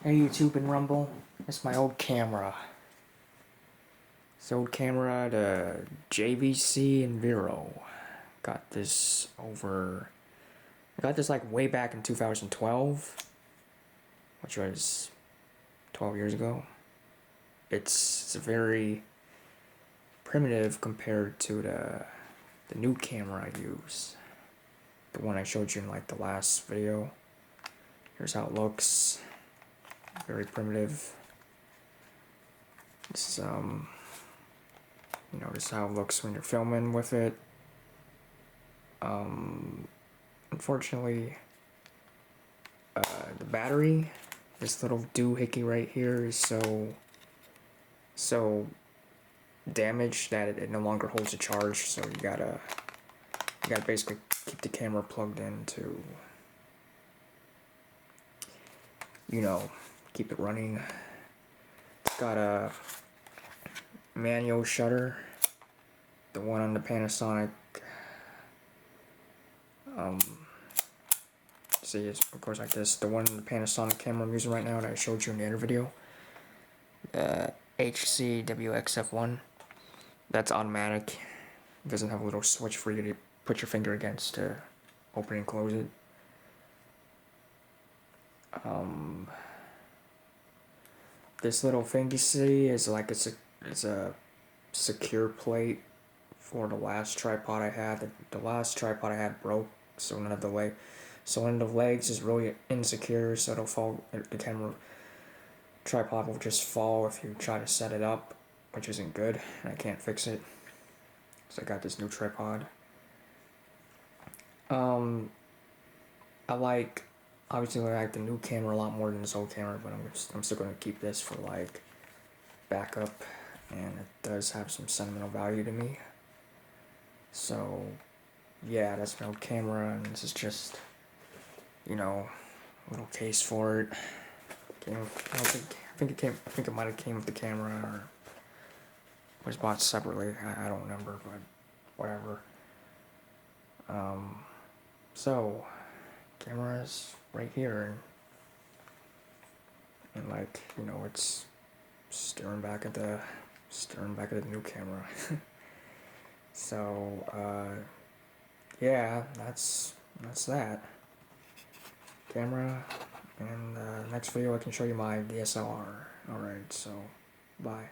Hey YouTube and Rumble, it's my old camera. This old camera, the JVC Enverio. I got this like way back in 2012, which was 12 years ago. It's very primitive compared to the new camera I use. The one I showed you in like the last video. Here's how it looks. Very primitive. It's you know, this is how it looks when you're filming with it. Unfortunately, the battery, this little doohickey right here, is so damaged that it no longer holds a charge. So you gotta basically keep the camera plugged in to, you know, keep it running. It's got a manual shutter. The one on the Panasonic, see, it's of course like this. The one the Panasonic camera I'm using right now that I showed you in the other video, HCWXF1, that's automatic. It doesn't have a little switch for you to put your finger against to open and close it. This little thing you see is like it's a secure plate for the last tripod I had. The last tripod I had broke, so one of the legs is really insecure, so it'll fall. The camera tripod will just fall if you try to set it up, which isn't good, and I can't fix it. So I got this new tripod. Obviously I like the new camera a lot more than this old camera, but I'm still gonna keep this for like backup, and it does have some sentimental value to me. So yeah, that's my old camera, and this is just, you know, a little case for it. I think it might have came with the camera, or was bought separately. I don't remember, but whatever. So camera is right here, and like, you know, it's staring back at the new camera. So yeah, that's that camera. And next video I can show you my DSLR. Alright, so bye.